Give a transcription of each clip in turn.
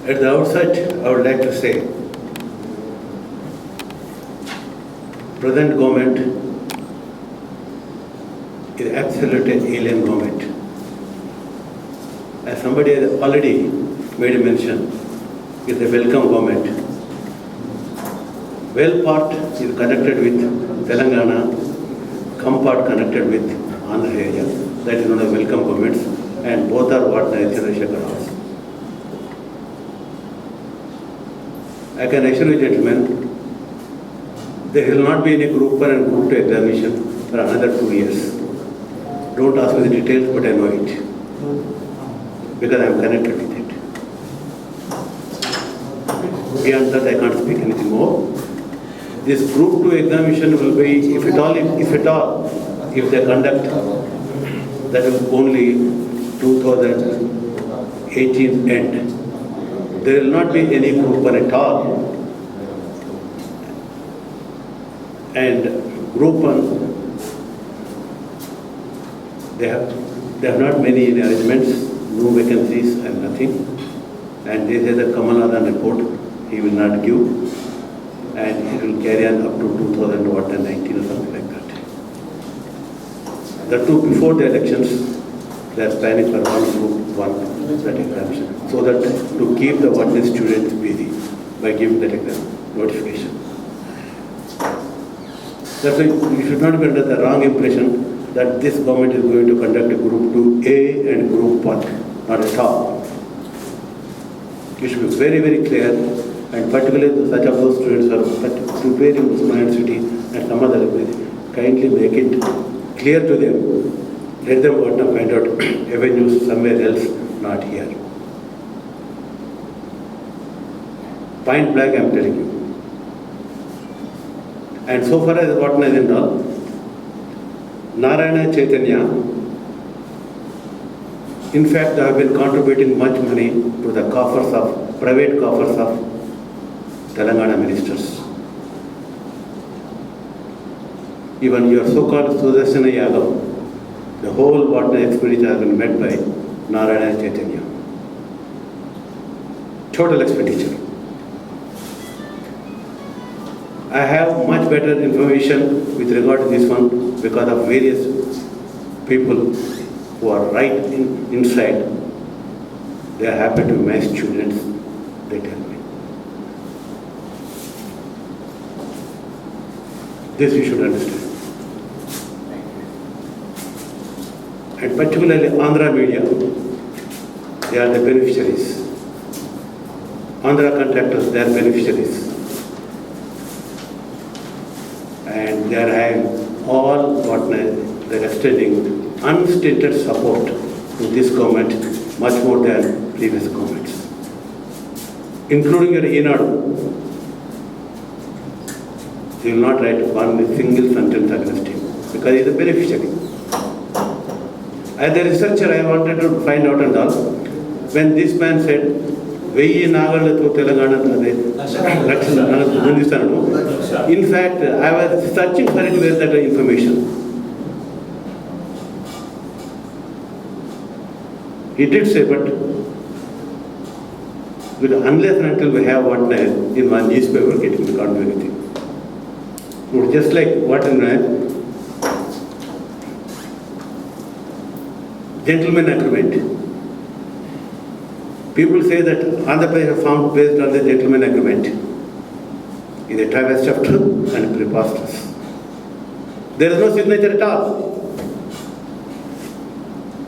At the outset, I would like to say, present government is absolutely alien government. As somebody has already made a mention, it's a welcome government. Well part is connected with Telangana, come part connected with Andhra area. That is one of the welcome governments, and both are what Chandrasekhar house. I can assure you, gentlemen, there will not be any group 1 and group 2 examination for another 2 years. Don't ask me the details, but I know it because I am connected with it. Beyond that, I can't speak anything more. This group 2 examination will be, if they conduct, that will only 2018 end. There will not be any group 1 at all. And group 1, they have not many arrangements, no vacancies and nothing. And they say the Kamalnadan report he will not give, and it will carry on up to 2019 or something like that. The two before the elections, they are planning for one group 1 that examination, so that to keep the one students busy by giving that exam notification. That's why you should not be under the wrong impression that this government is going to conduct a group 2A and group 1. Not at all. You should be very, very clear, and particularly such of those students who are preparing Usman City and some other place, kindly make it clear to them. Let them go and find out avenues somewhere else, not here. Point blank, I am telling you. And so far as what is and all, Narayana Chaitanya, in fact, they have been contributing much money to the coffers of, private coffers of Telangana ministers. Even your so-called Sudarsana Yadav, the whole water expenditure has been met by Narayana Chaitanya. Total expenditure. I have much better information with regard to this one because of various people who are right inside. They are happy to be my students, they tell me. This you should understand. And particularly Andhra media, they are the beneficiaries. Andhra contractors, they are beneficiaries. And they are having all what they are extending unstinted support to this government much more than previous governments. Including your Enadu. They will not write one single sentence against him because he is a beneficiary. As a researcher, I wanted to find out and all. When this man said, Veyi Nagalatu Telangana, in fact, I was searching for it where that information. He did say, but unless and until we have what in one newspaper getting, we can't do anything. Just like what in gentleman agreement. People say that Andhra Pradesh was formed based on the gentleman agreement. It is a travesty of truth and preposterous. There is no signature at all.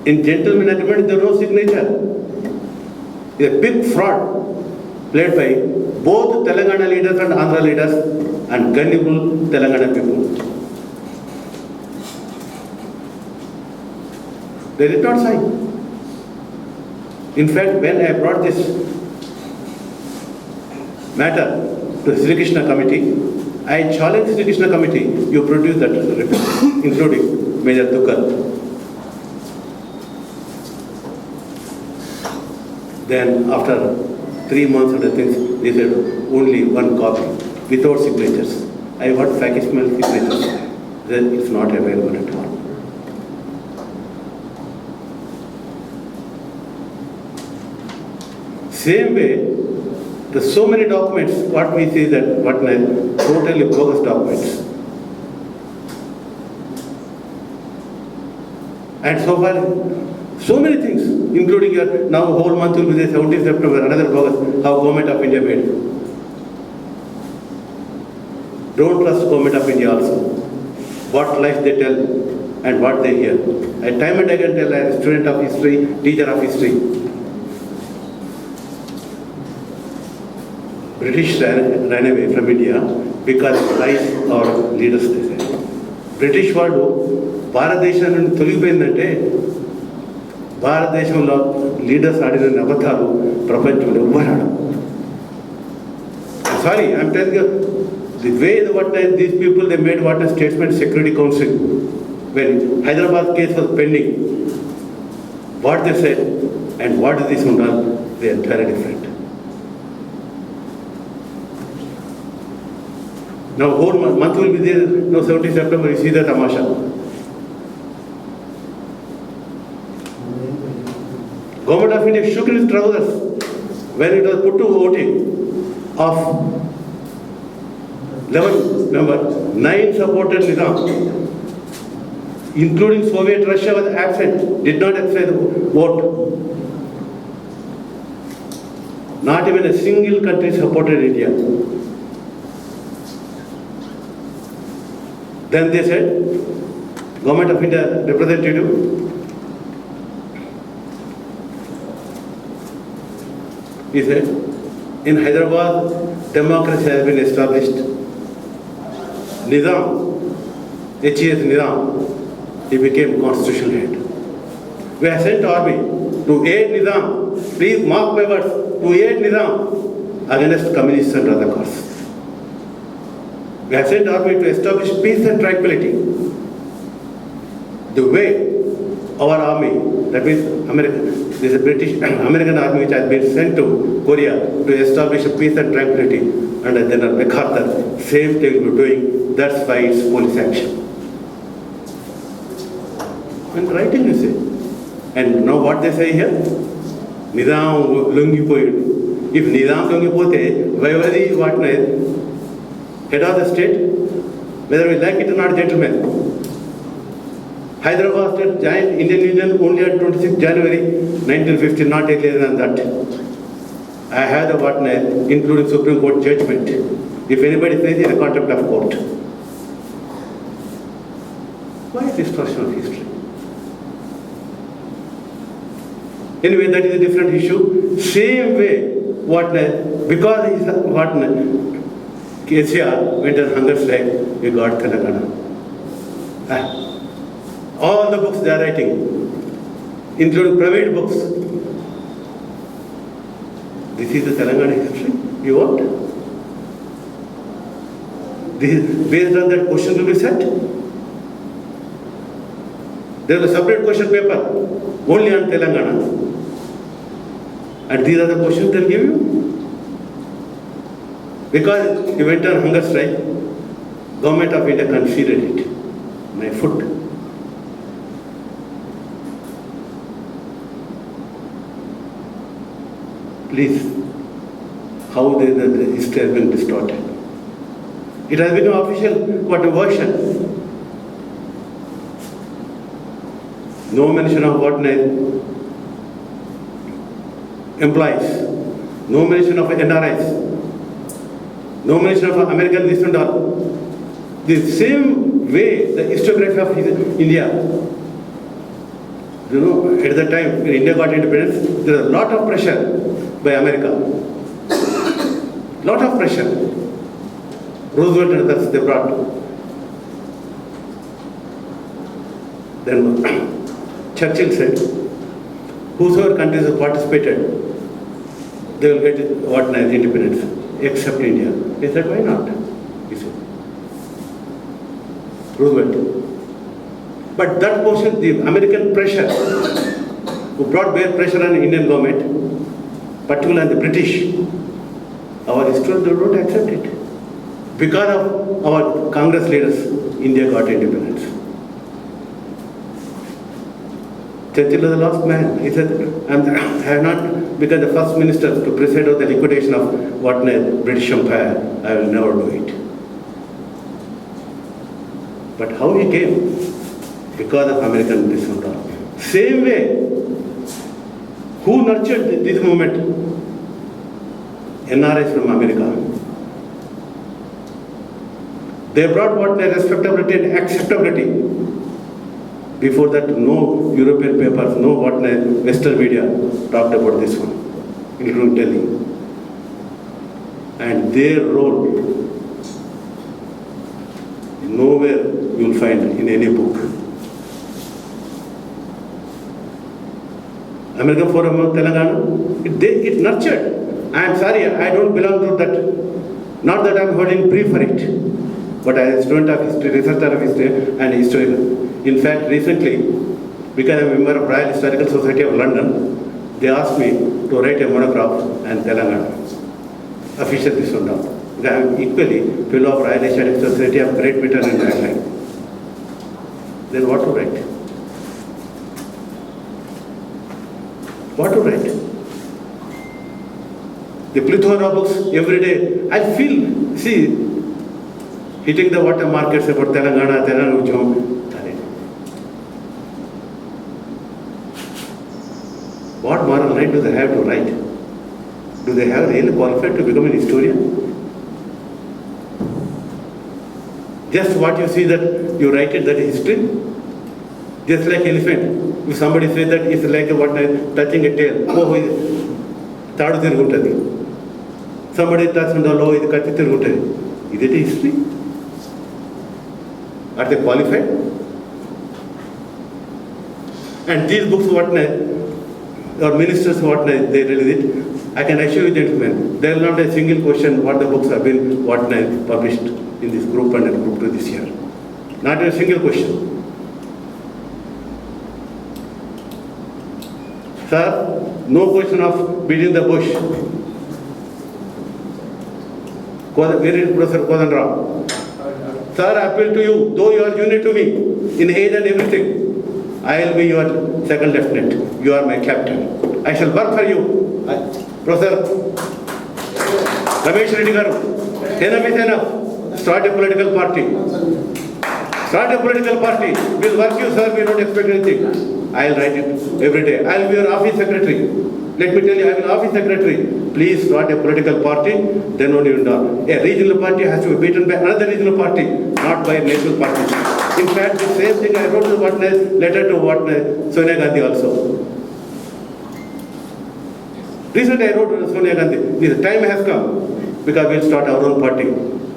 In gentleman agreement, there is no signature. It is a big fraud played by both Telangana leaders and Andhra leaders and gullible Telangana people. They did not sign. In fact, when I brought this matter to the Sri Krishna committee, I challenged Sri Krishna committee, you produce that report, including Major Dukal. Then after 3 months of the things, they said only one copy without signatures. I want facsimile signatures. Then it's not available at all. Same way, there's so many documents, what we see that what totally bogus documents. And so far, so many things, including your, now whole month will be the 17th September, another bogus, how Government of India made. Don't trust Government of India also. What lies they tell and what they hear. And time and again tell, as a student of history, teacher of history. British ran away from India because of lies or leaders, they say. British వాళ్ళు భారతదేశం నుండి తొలగిపోయిందంటే భారతదేశంలో leaders ఆడిన అబద్ధాలు ప్రపంచంలో ఎవ్వరాడు. Sorry, I'm telling you, the way what these people they made what a statement Security Council when Hyderabad case was pending, what they said and what is this one done, they are very different. Now whole month will be there, no 17th September, you see the tamasha. Government of India shook his trousers when it was put to voting of 11 member, 9 supported Nizam, including Soviet Russia was absent, did not exercise vote. Not even a single country supported India. Then they said, Government of India representative, he said, in Hyderabad, democracy has been established. Nizam, HES Nizam, he became constitutional head. We have sent army to aid Nizam, please mark my words, to aid Nizam against communists and other causes. We have sent army to establish peace and tranquility. The way our army, that means this is British American army which has been sent to Korea to establish peace and tranquility under General MacArthur, same thing we're doing, that's why it's police action. And writing you say. And now what they say here? Nizam lungipoyed. If Nizam lungipote, why was he what head of the state? Whether we like it or not, gentlemen. Hyderabad state joined Indian Union only on 26 January 1950, not earlier than that. I have the what including Supreme Court judgment. If anybody says in a contempt of court. Why distortion of history? Anyway, that is a different issue. Same way, what because he what KCR went on hunger strike, we got Telangana. All the books they are writing, including private books. This is the Telangana history. You want? This is based on that question will be set. There is a separate question paper only on Telangana. And these are the questions they'll give you. Because he went on hunger strike, Government of India considered it. My foot. Please, how the history has been distorted. It has been an official version. No mention of what employees, no mention of NRIs, no mention of American this and all. The same way the historiography of India, you know, at the time when India got independence, there was a lot of pressure by America. Lot of pressure. Roosevelt and others they brought. Then Churchill said, whosoever countries have participated, they will get what independence, except India. He said, why not? He said. Roosevelt. But that portion, the American pressure, who brought bare pressure on the Indian government, particularly on the British, our historians don't accept it. Because of our Congress leaders, India got independence. Churchill was the last man. He said, I have not become the first minister to preside over the liquidation of what British Empire. I will never do it. But how he came? Because of American discontent. Same way, who nurtured this movement? NRIs from America. They brought what respectability and acceptability. Before that, no European papers, no what Western media talked about this one, including Delhi. And their role, nowhere you will find in any book. American Forum of Telangana, it nurtured. I am sorry, I don't belong to that. Not that I am holding brief for it, but as a student of history, researcher of history and historian. In fact, recently, because I am a member of Royal Historical Society of London, they asked me to write a monograph on Telangana. Official this one now. I am equally fellow of Royal Historical Society of Great Britain and Ireland. Then what to write? What to write? The plethora of books every day. I feel, hitting the water markets about Telangana, Telangana. What moral right do they have to write? Do they have really qualified to become an historian? Just what you see that you write it, that is history. Just like elephant. If somebody says that it's like touching a tail, third thing. Somebody touches on the law, is it history? Are they qualified? And these books, or ministers, they release it, I can assure you, gentlemen, there is not a single question what the books have been, published in this group and group 2 this year. Not a single question. Sir, no question of beating the bush. Where is Professor Kodanrao? Sir, I appeal to you, though you are junior to me in age and everything, I will be your second lieutenant. You are my captain. I shall work for you. Professor Ramesh Reddy garu, enough is enough. Start a political party. Start a political party. We'll work you, sir. We don't expect anything. I'll write it every day. I'll be your office secretary. Let me tell you, I will office secretary. Please start a political party, then only you know. A regional party has to be beaten by another regional party, not by a national party. In fact, the same thing I wrote to letter to Sonia Gandhi also. Recently I wrote to Sonia Gandhi, the time has come because we'll start our own party.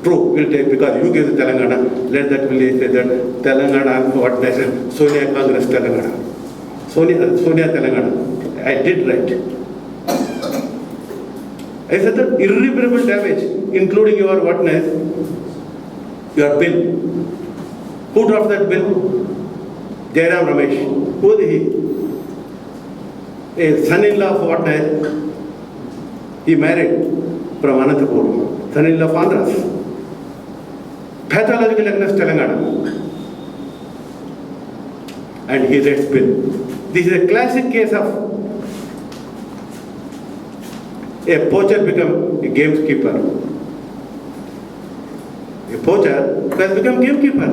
True, we'll take, because you gave the Telangana, let that village say that Telangana, Sonia Congress Telangana. Sonia Telangana. I did write. I said that irreparable damage, including your your bill. Who drafted that bill? Jairam Ramesh. Who is he? A son-in-law of he married from Anantapur. Son-in-law of Andhras. Pathological against Telangana. And he writes bill. This is a classic case of a poacher become a gamekeeper. A poacher has become gamekeeper.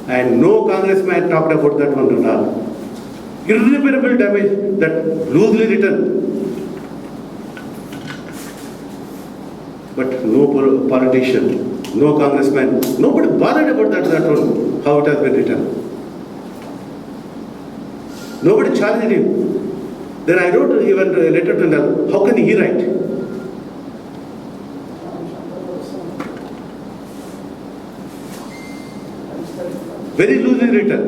And no congressman talked about that one at all. Irreparable damage, that loosely written. But no politician, no congressman, nobody bothered about that one, how it has been written. Nobody challenged him. Then I wrote even a letter to him, how can he write? Very loosely written.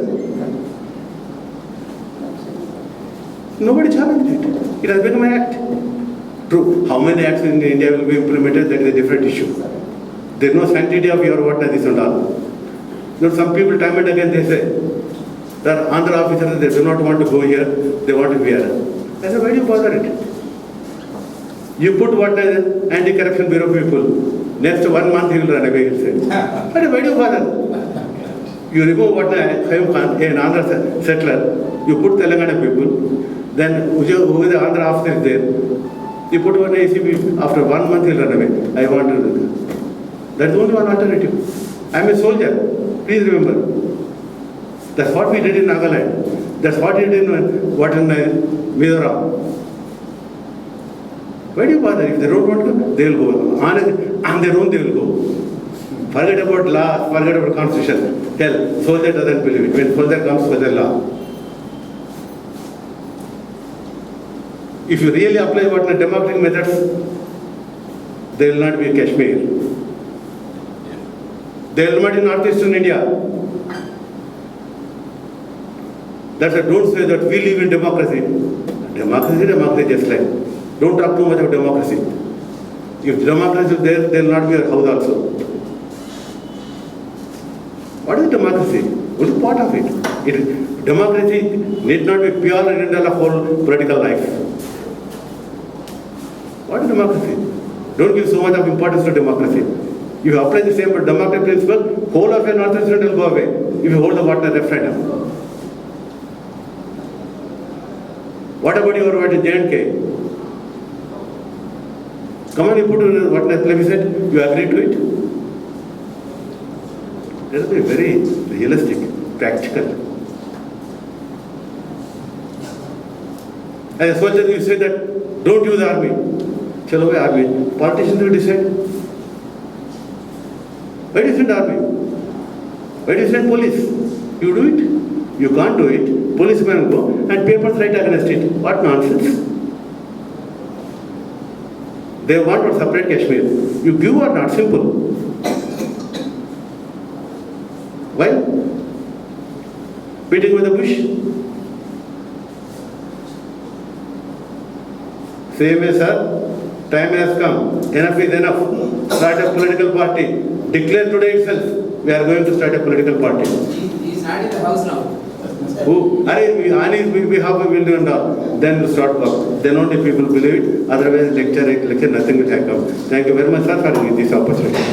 Nobody challenged it. It has become an act. True, how many acts in India will be implemented, that is a different issue. There is no sanctity of your what this and all. You know, some people time and again they say, that Andhra officers, they do not want to go here, they want to be here. I said, why do you bother it? You put what the anti-corruption bureau people, next 1 month he will run away, he said. Why do you bother? You remove what Hayum Khan, an Andhra settler, you put Telangana people, then who the Andhra officer is there, you put one ACP, after 1 month he'll run away. I want to. That's only one alternative. I'm a soldier, please remember. That's what we did in Nagaland. That's what we did in Mizoram. Why do you bother? If they don't want to, they will go. On their own, they will go. Forget about law, forget about constitution. Hell, soldier doesn't believe it. When soldier comes, soldier law. If you really apply what the democratic methods, there will not be a Kashmir. There will not be northeastern India. That's why don't say that we live in democracy. Democracy just like. Don't talk too much about democracy. If democracy is there will not be a house also. What is democracy? What is part of it? Democracy need not be pure and end of whole political life. What is democracy? Don't give so much of importance to democracy. If you apply the same democratic principle, whole of your northeastern will go away. If you hold the water referendum. What about your J&K? Come on, you put what we said, you agree to it? Let us be very realistic, practical. As a soldier, you say that don't use army. Chalo bhai army. Politicians will decide. Why do you send army? Why do you send police? You do it. You can't do it. Policemen go and papers write against it. What nonsense. They want to separate Kashmir. You give or not, simple. Why? Beating with the bush? Same way, sir. Time has come. Enough is enough. Start a political party. Declare today itself. We are going to start a political party. He is not in the house now. Who? We have a window and all. Then we start work. Then only people believe it. Otherwise, lecture, nothing will happen. Thank you very much, sir, for giving this opportunity.